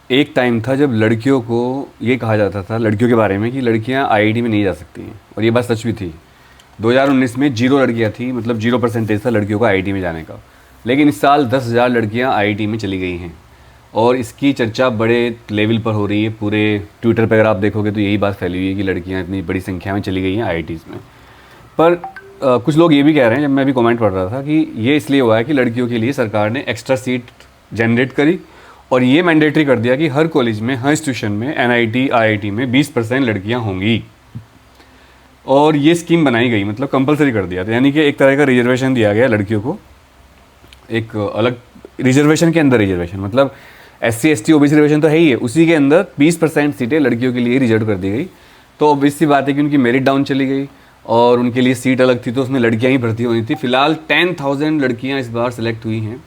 एक टाइम था जब लड़कियों को ये कहा जाता था लड़कियों के बारे में कि लड़कियां आईआईटी में नहीं जा सकती हैं, और ये बात सच भी थी। 2019 में 0 लड़कियां थी, मतलब 0% था लड़कियों का आईआईटी में जाने का। लेकिन इस साल 10,000 लड़कियां आईआईटी में चली गई हैं, और इसकी चर्चा बड़े लेवल पर हो रही है। पूरे ट्विटर पर अगर आप देखोगे तो यही बात फैली हुई है कि लड़कियां इतनी बड़ी संख्या में चली गई हैं आईआईटीज़ में। पर कुछ लोग ये भी कह रहे हैं, जब मैं भी कमेंट पढ़ रहा था, कि ये इसलिए हुआ है कि लड़कियों के लिए सरकार ने एक्स्ट्रा सीट जनरेट करी और ये मैंडेटरी कर दिया कि हर कॉलेज में, हर इंस्टीट्यूशन में, एनआईटी, आईआईटी में 20% लड़कियां होंगी। और ये स्कीम बनाई गई, मतलब कंपलसरी कर दिया था, यानी कि एक तरह का रिजर्वेशन दिया गया लड़कियों को, एक अलग रिजर्वेशन के अंदर रिजर्वेशन, मतलब SC ST OBC रिजर्वेशन तो है ही है, उसी के अंदर 20% सीटें लड़कियों के लिए रिजर्व कर दी गई। तो ऑब्वियस सी बात है कि उनकी मेरिट डाउन चली गई और उनके लिए सीट अलग थी, तो उसमें लड़कियां ही भर्ती होनी थी। फिलहाल 10,000 लड़कियां इस बार सेलेक्ट हुई हैं,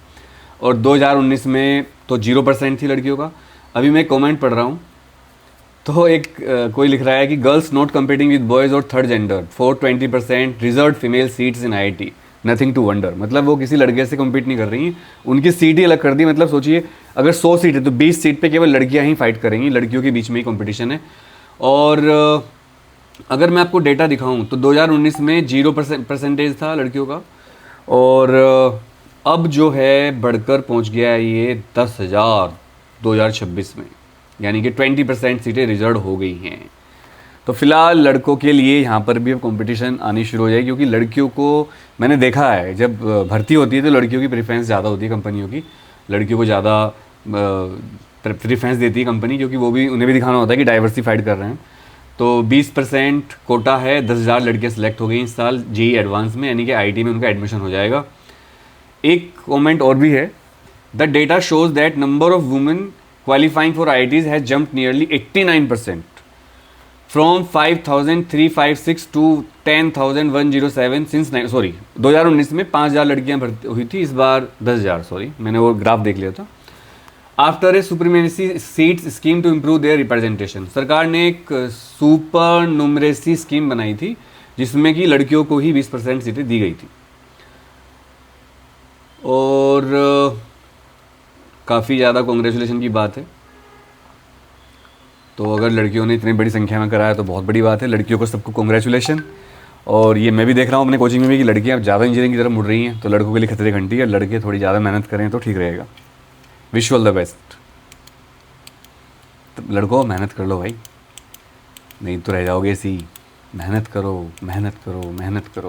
और 2019 में तो 0% थी लड़कियों का। अभी मैं कमेंट पढ़ रहा हूँ, तो एक कोई लिख रहा है कि girls not competing with boys और third gender for 20% reserve female seats in IIT, nothing to wonder. मतलब वो किसी लड़के से कम्पीट नहीं कर रही हैं, उनकी सीट ही अलग कर दी। मतलब सोचिए, अगर 100 सीट है तो 20 सीट पे केवल लड़कियां ही फाइट करेंगी, लड़कियों के बीच में ही कंपटीशन है। और अगर मैं आपको डेटा दिखाऊं तो 2019 में 0% था लड़कियों का, और अब जो है बढ़कर पहुंच गया है ये 10,000 2026 में, यानी कि 20% सीटें रिजर्व हो गई हैं। तो फिलहाल लड़कों के लिए यहाँ पर भी अब कंपटीशन आनी शुरू हो जाएगी, क्योंकि लड़कियों को मैंने देखा है जब भर्ती होती है तो लड़कियों की प्रेफरेंस ज़्यादा होती है कंपनियों की, लड़कियों को ज़्यादा प्रेफरेंस देती है कंपनी, क्योंकि वो भी, उन्हें भी दिखाना होता है कि डाइवर्सिफाइड कर रहे हैं। तो 20% कोटा है, 10,000 लड़कियाँ सेलेक्ट हो गई इस साल जेईई एडवांस में, यानी कि आईआईटी में उनका एडमिशन हो जाएगा। एक कमेंट और भी है, the data shows that number of women qualifying for IITs has jumped nearly 89% from 5,356 to 10,107 since 2019 में 5,000 लड़कियां भर्ती हुई थी, इस बार 10,000, मैंने वो ग्राफ देख लिया था। After a supernumerary seats scheme to improve their representation, सरकार ने एक सुपर नुमरेसी स्कीम बनाई थी जिसमें कि लड़कियों को ही 20% सीटें दी गई थी। और काफ़ी ज़्यादा कॉन्ग्रेचुलेशन की बात है। तो अगर लड़कियों ने इतनी बड़ी संख्या में कराया तो बहुत बड़ी बात है, लड़कियों को सबको कॉन्ग्रेचुलेशन। और ये मैं भी देख रहा हूँ अपने कोचिंग में भी कि लड़कियाँ अब ज़्यादा इंजीनियरिंग की तरफ मुड़ रही हैं, तो लड़कों के लिए खतरे घंटी है, लड़के थोड़ी ज़्यादा मेहनत करें तो ठीक रहेगा। Wish all the best. तो लड़कों मेहनत कर लो भाई, नहीं तो रह जाओगे ऐसी। मेहनत करो, मेहनत करो, मेहनत करो।